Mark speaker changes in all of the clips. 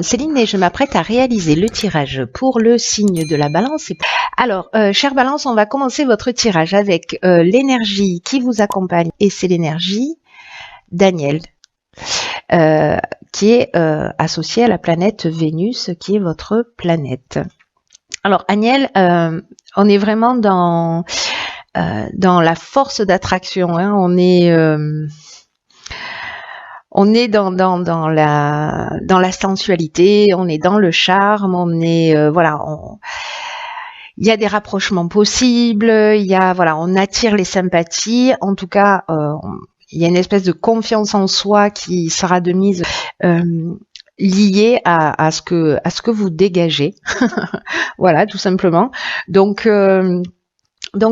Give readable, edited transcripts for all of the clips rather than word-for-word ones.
Speaker 1: Céline et je m'apprête à réaliser le tirage pour le signe de la balance. Alors, chère balance, on va commencer votre tirage avec l'énergie qui vous accompagne et c'est l'énergie d'Aniel, qui est associée à la planète Vénus, qui est votre planète. Alors, Aniel, on est vraiment dans la force d'attraction, hein. On est dans la sensualité, on est dans le charme, on est voilà, il y a des rapprochements possibles, on attire les sympathies. En tout cas, il y a une espèce de confiance en soi qui sera de mise liée à ce que vous dégagez. Voilà, tout simplement. Donc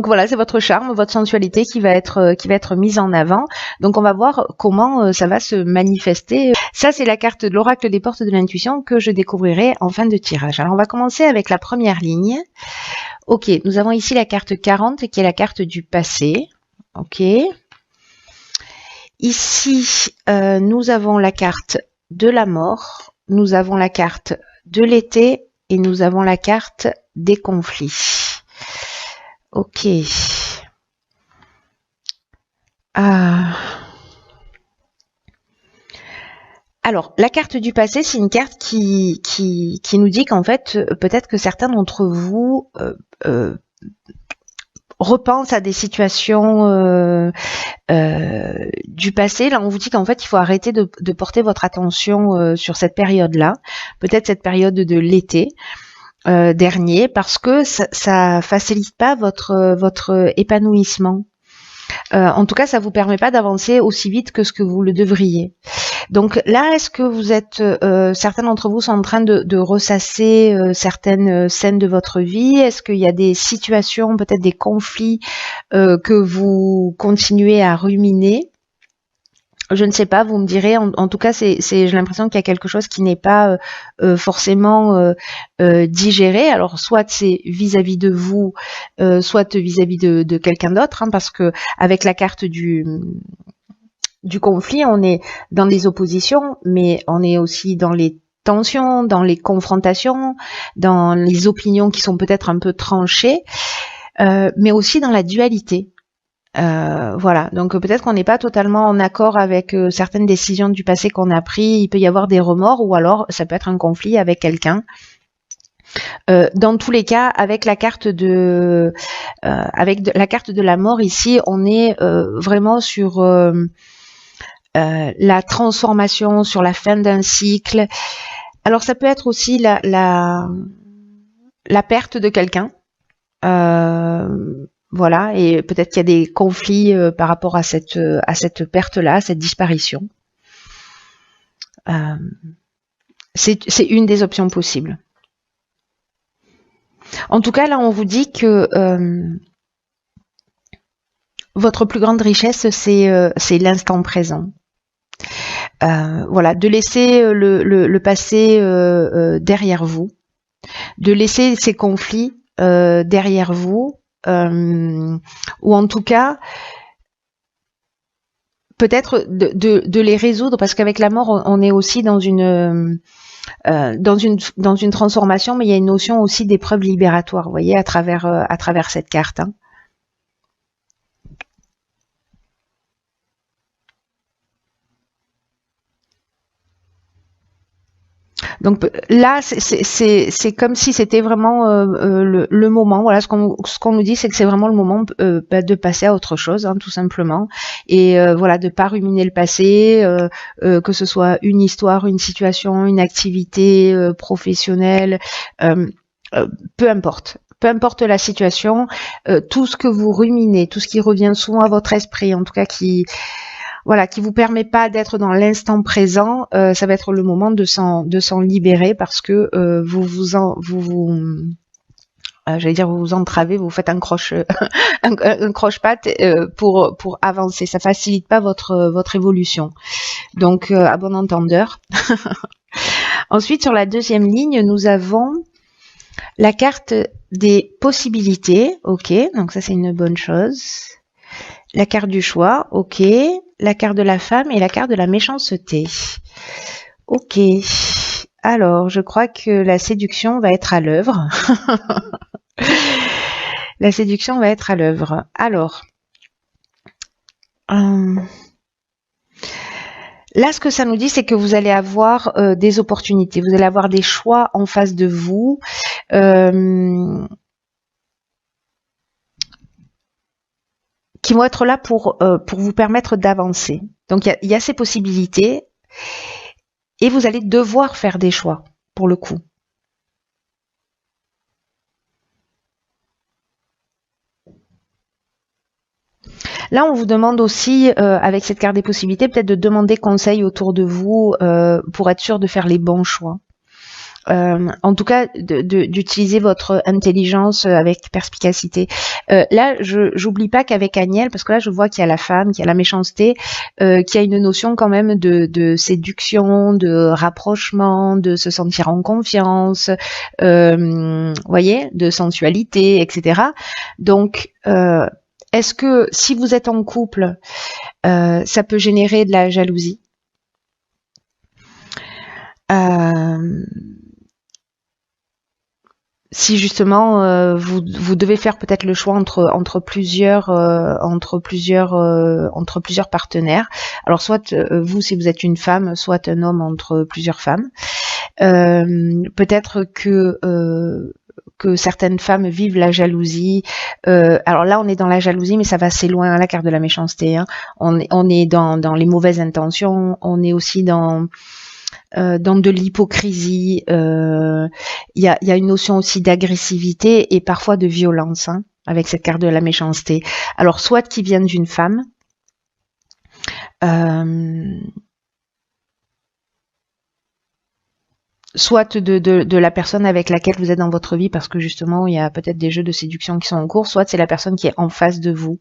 Speaker 1: voilà, c'est votre charme, votre sensualité qui va être mise en avant. Donc on va voir comment ça va se manifester. Ça, c'est la carte de l'oracle des portes de l'intuition que je découvrirai en fin de tirage. Alors on va commencer avec la première ligne. Ok, nous avons ici la carte 40 qui est la carte du passé. Ok. Ici, nous avons la carte de la mort, nous avons la carte de l'été et nous avons la carte des conflits. Ok. Alors, la carte du passé, c'est une carte qui nous dit qu'en fait, peut-être que certains d'entre vous repensent à des situations du passé. Là, on vous dit qu'en fait, il faut arrêter de porter votre attention sur cette période-là, peut-être cette période de l'été. Dernier, parce que ça facilite pas votre épanouissement. En tout cas, ça vous permet pas d'avancer aussi vite que ce que vous le devriez. Donc là, est-ce que vous êtes, certains d'entre vous sont en train de ressasser certaines scènes de votre vie? Est-ce qu'il y a des situations, peut-être des conflits que vous continuez à ruminer? Je ne sais pas, vous me direz. En tout cas, j'ai l'impression qu'il y a quelque chose qui n'est pas forcément digéré. Alors, soit c'est vis-à-vis de vous, soit vis-à-vis de quelqu'un d'autre, hein, parce que avec la carte du conflit, on est dans les oppositions, mais on est aussi dans les tensions, dans les confrontations, dans les opinions qui sont peut-être un peu tranchées, mais aussi dans la dualité. Voilà, donc peut-être qu'on n'est pas totalement en accord avec certaines décisions du passé qu'on a prises. Il peut y avoir des remords ou alors ça peut être un conflit avec quelqu'un. Dans tous les cas, avec la carte de la mort ici, on est vraiment sur la transformation, sur la fin d'un cycle. Alors ça peut être aussi la perte de quelqu'un. Voilà, et peut-être qu'il y a des conflits par rapport à cette perte-là, à cette disparition. C'est une des options possibles. En tout cas, là, on vous dit que votre plus grande richesse, c'est l'instant présent. Voilà, de laisser le passé derrière vous, de laisser ces conflits derrière vous. Ou en tout cas peut-être de les résoudre, parce qu'avec la mort on est aussi dans une transformation, mais il y a une notion aussi d'épreuve libératoire, vous voyez, à travers cette carte, hein. Donc là, c'est comme si c'était vraiment le moment. Voilà, ce qu'on nous dit, c'est que c'est vraiment le moment de passer à autre chose, hein, tout simplement. Et voilà, de pas ruminer le passé, que ce soit une histoire, une situation, une activité professionnelle, peu importe. Peu importe la situation, tout ce que vous ruminez, tout ce qui revient souvent à votre esprit, en tout cas qui vous permet pas d'être dans l'instant présent, ça va être le moment de s'en libérer, parce que vous entravez, vous faites un croche-patte pour avancer. Ça facilite pas votre évolution. Donc à bon entendeur. Ensuite, sur la deuxième ligne, nous avons la carte des possibilités. Ok, donc ça c'est une bonne chose. La carte du choix, ok. La carte de la femme et la carte de la méchanceté. Ok. Alors, je crois que la séduction va être à l'œuvre. La séduction va être à l'œuvre. Alors, là, ce que ça nous dit, c'est que vous allez avoir des opportunités, vous allez avoir des choix en face de vous. Qui vont être là pour vous permettre d'avancer. Donc, il y a ces possibilités et vous allez devoir faire des choix, pour le coup. Là, on vous demande aussi, avec cette carte des possibilités, peut-être de demander conseil autour de vous pour être sûr de faire les bons choix. En tout cas, d'utiliser votre intelligence avec perspicacité. Là, j'oublie pas qu'avec Agnelle, parce que là, je vois qu'il y a la femme, qu'il y a la méchanceté, qu'il y a une notion quand même de séduction, de rapprochement, de se sentir en confiance, voyez, de sensualité, etc. Donc, est-ce que si vous êtes en couple, ça peut générer de la jalousie? Si justement vous devez faire peut-être le choix entre plusieurs partenaires. Alors soit vous si vous êtes une femme, soit un homme entre plusieurs femmes. Peut-être que certaines femmes vivent la jalousie. Alors là, on est dans la jalousie, mais ça va assez loin, la carte de la méchanceté. Hein. On est dans les mauvaises intentions. On est aussi dans de l'hypocrisie. Il y a une notion aussi d'agressivité et parfois de violence hein, avec cette carte de la méchanceté. Alors, soit qui viennent d'une femme, soit de la personne avec laquelle vous êtes dans votre vie, parce que justement, il y a peut-être des jeux de séduction qui sont en cours, soit c'est la personne qui est en face de vous.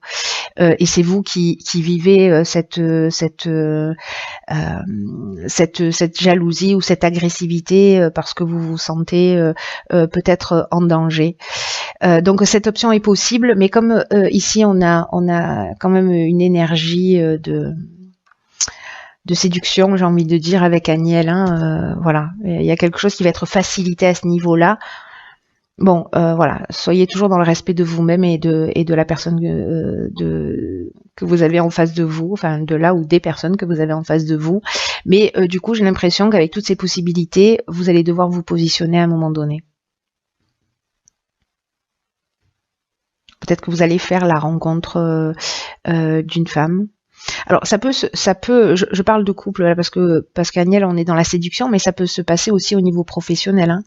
Speaker 1: Et c'est vous qui vivez cette jalousie ou cette agressivité parce que vous vous sentez peut-être en danger. Donc cette option est possible, mais comme ici on a quand même une énergie de séduction, j'ai envie de dire, avec Agnelle. Hein, voilà, il y a quelque chose qui va être facilité à ce niveau-là. Bon, voilà, soyez toujours dans le respect de vous-même et de la personne que vous avez en face de vous, enfin de là ou des personnes que vous avez en face de vous. Mais du coup, j'ai l'impression qu'avec toutes ces possibilités, vous allez devoir vous positionner à un moment donné. Peut-être que vous allez faire la rencontre d'une femme. Alors ça peut, je parle de couple là parce qu'Agnelle, on est dans la séduction, mais ça peut se passer aussi au niveau professionnel.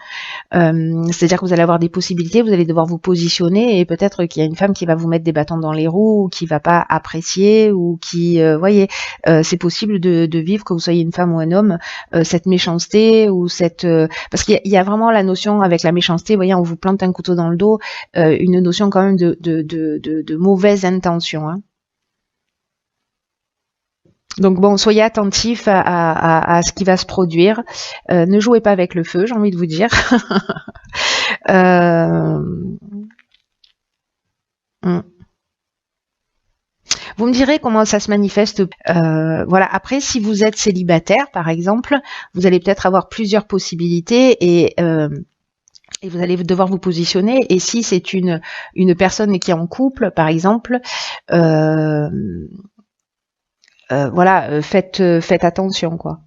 Speaker 1: Hein. C'est-à-dire que vous allez avoir des possibilités, vous allez devoir vous positionner et peut-être qu'il y a une femme qui va vous mettre des bâtons dans les roues, ou qui va pas apprécier, ou qui, voyez, c'est possible de vivre que vous soyez une femme ou un homme, cette méchanceté ou cette, parce qu'il y a vraiment la notion avec la méchanceté, voyez, on vous plante un couteau dans le dos, une notion quand même de mauvaise intention. Hein. Donc bon, soyez attentifs à ce qui va se produire. Ne jouez pas avec le feu, j'ai envie de vous dire. Vous me direz comment ça se manifeste. Voilà. Après, si vous êtes célibataire, par exemple, vous allez peut-être avoir plusieurs possibilités et vous allez devoir vous positionner. Et si c'est une personne qui est en couple, par exemple, voilà, faites attention, quoi.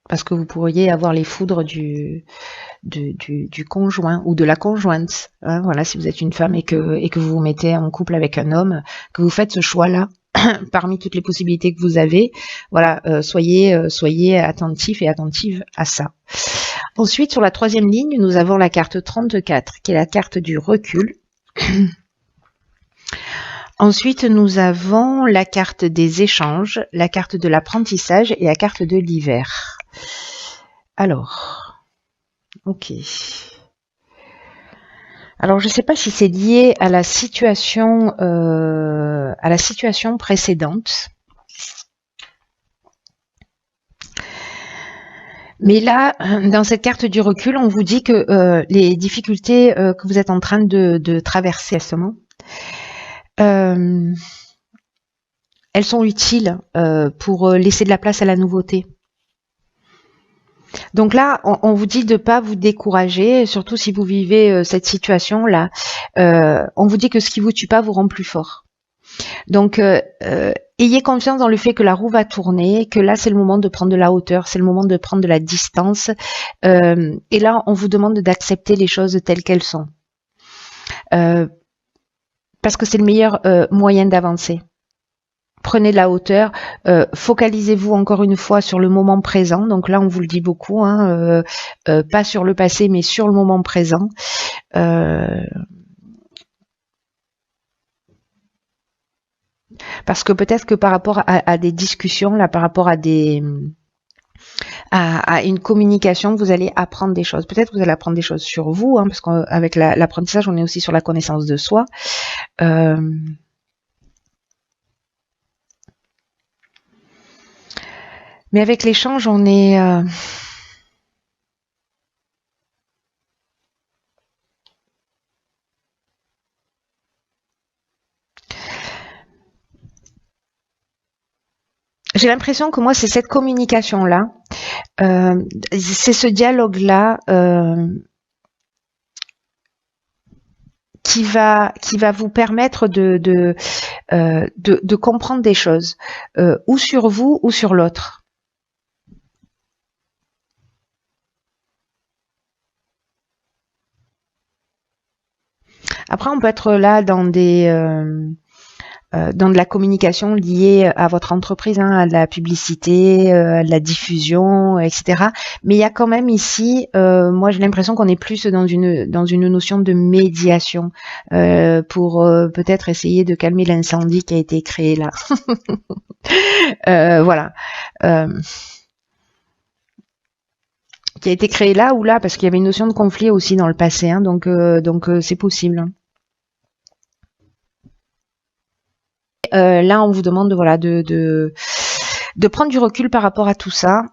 Speaker 1: Parce que vous pourriez avoir les foudres du conjoint ou de la conjointe. Hein, voilà, si vous êtes une femme et que vous vous mettez en couple avec un homme, que vous faites ce choix-là parmi toutes les possibilités que vous avez, voilà, soyez attentifs et attentives à ça. Ensuite, sur la troisième ligne, nous avons la carte 34, qui est la carte du recul. Ensuite, nous avons la carte des échanges, la carte de l'apprentissage et la carte de l'hiver. Alors, ok. Alors, je ne sais pas si c'est lié à la situation précédente. Mais là, dans cette carte du recul, on vous dit que les difficultés que vous êtes en train de traverser récemment, elles sont utiles pour laisser de la place à la nouveauté. Donc là, on vous dit de pas vous décourager, surtout si vous vivez cette situation-là. On vous dit que ce qui vous tue pas vous rend plus fort. Donc, ayez confiance dans le fait que la roue va tourner, que là, c'est le moment de prendre de la hauteur, c'est le moment de prendre de la distance. Et là, on vous demande d'accepter les choses telles qu'elles sont. Parce que c'est le meilleur moyen d'avancer. Prenez de la hauteur, focalisez-vous encore une fois sur le moment présent. Donc là, on vous le dit beaucoup, hein, pas sur le passé, mais sur le moment présent. Parce que peut-être que par rapport à des discussions, là, par rapport à une communication, vous allez apprendre des choses. Peut-être que vous allez apprendre des choses sur vous, hein, parce qu'avec l'apprentissage, on est aussi sur la connaissance de soi. Mais avec l'échange, on est... J'ai l'impression que moi, c'est cette communication-là, c'est ce dialogue-là qui va vous permettre de comprendre des choses, ou sur vous ou sur l'autre. Après, on peut être là dans dans de la communication liée à votre entreprise, hein, à de la publicité, à de la diffusion, etc. Mais il y a quand même ici, moi j'ai l'impression qu'on est plus dans une notion de médiation pour peut-être essayer de calmer l'incendie qui a été créé là. Voilà. Qui a été créé là ou là, parce qu'il y avait une notion de conflit aussi dans le passé, hein, donc c'est possible. Là, on vous demande voilà, de prendre du recul par rapport à tout ça,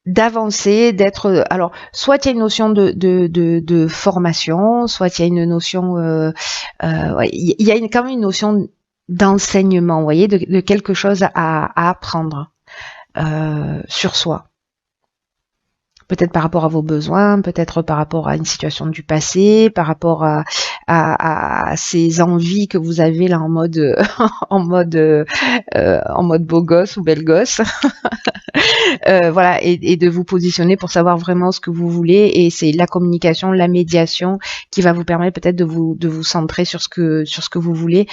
Speaker 1: d'avancer, d'être... Alors, soit il y a une notion de formation, soit il y a une notion... il y a quand même une notion d'enseignement, vous voyez, de quelque chose à apprendre sur soi. Peut-être par rapport à vos besoins, peut-être par rapport à une situation du passé, par rapport à ces envies que vous avez là en mode en mode beau gosse ou belle gosse. Voilà, et de vous positionner pour savoir vraiment ce que vous voulez. Et c'est la communication, la médiation qui va vous permettre peut-être de vous centrer sur ce que vous voulez.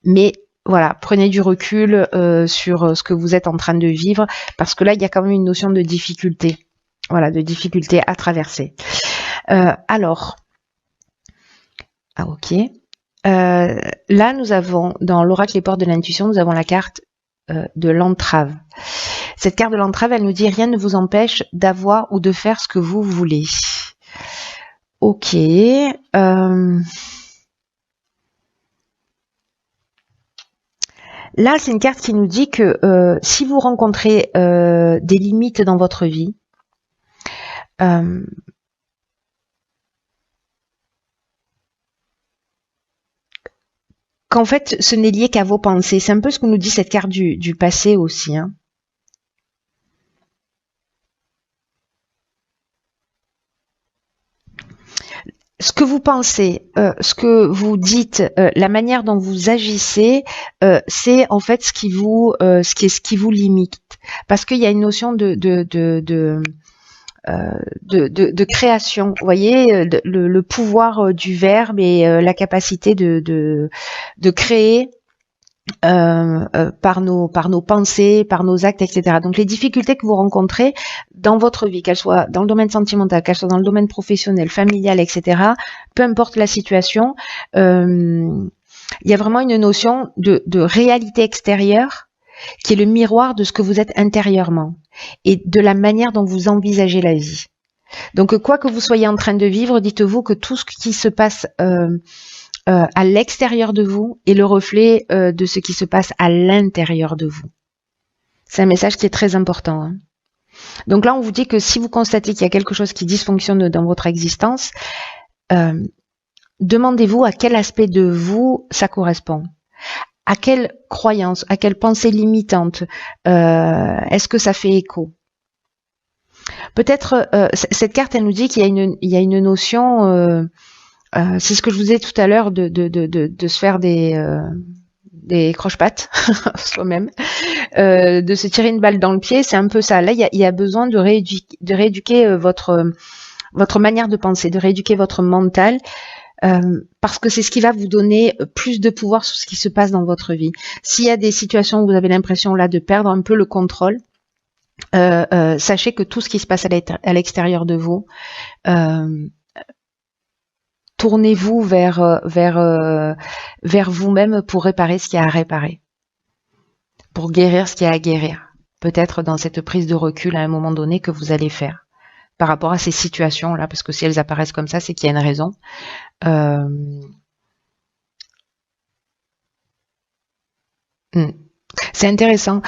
Speaker 1: Mais voilà, prenez du recul sur ce que vous êtes en train de vivre, parce que là, il y a quand même une notion de difficulté. Voilà, de difficulté à traverser. Alors, ok. Là, nous avons, dans l'oracle Les Portes de l'Intuition, nous avons la carte de l'entrave. Cette carte de l'entrave, elle nous dit « Rien ne vous empêche d'avoir ou de faire ce que vous voulez ». Ok. Là, c'est une carte qui nous dit que si vous rencontrez des limites dans votre vie, qu'en fait, ce n'est lié qu'à vos pensées. C'est un peu ce que nous dit cette carte du passé aussi. Hein. Ce que vous pensez, ce que vous dites, la manière dont vous agissez, c'est en fait ce qui vous limite. Parce qu'il y a une notion de création, vous voyez, le pouvoir du verbe et la capacité de créer par nos pensées, par nos actes, etc. Donc les difficultés que vous rencontrez dans votre vie, qu'elles soient dans le domaine sentimental, qu'elles soient dans le domaine professionnel, familial, etc., peu importe la situation, il y a vraiment une notion de réalité extérieure qui est le miroir de ce que vous êtes intérieurement et de la manière dont vous envisagez la vie. Donc, quoi que vous soyez en train de vivre, dites-vous que tout ce qui se passe à l'extérieur de vous est le reflet de ce qui se passe à l'intérieur de vous. C'est un message qui est très important. Hein. Donc là, on vous dit que si vous constatez qu'il y a quelque chose qui dysfonctionne dans votre existence, demandez-vous à quel aspect de vous ça correspond. À quelle croyance, à quelle pensée limitante est-ce que ça fait écho? Peut-être cette carte, elle nous dit qu'il y a une notion, c'est ce que je vous disais tout à l'heure, de se faire des croche-pattes soi-même, de se tirer une balle dans le pied, c'est un peu ça. Là, il y a besoin de rééduquer votre manière de penser, de rééduquer votre mental, parce que c'est ce qui va vous donner plus de pouvoir sur ce qui se passe dans votre vie. S'il y a des situations où vous avez l'impression là de perdre un peu le contrôle, sachez que tout ce qui se passe à l'extérieur de vous, tournez-vous vers vous-même pour réparer ce qu'il y a à réparer, pour guérir ce qu'il y a à guérir. Peut-être dans cette prise de recul à un moment donné que vous allez faire par rapport à ces situations-là, parce que si elles apparaissent comme ça, c'est qu'il y a une raison. C'est intéressant.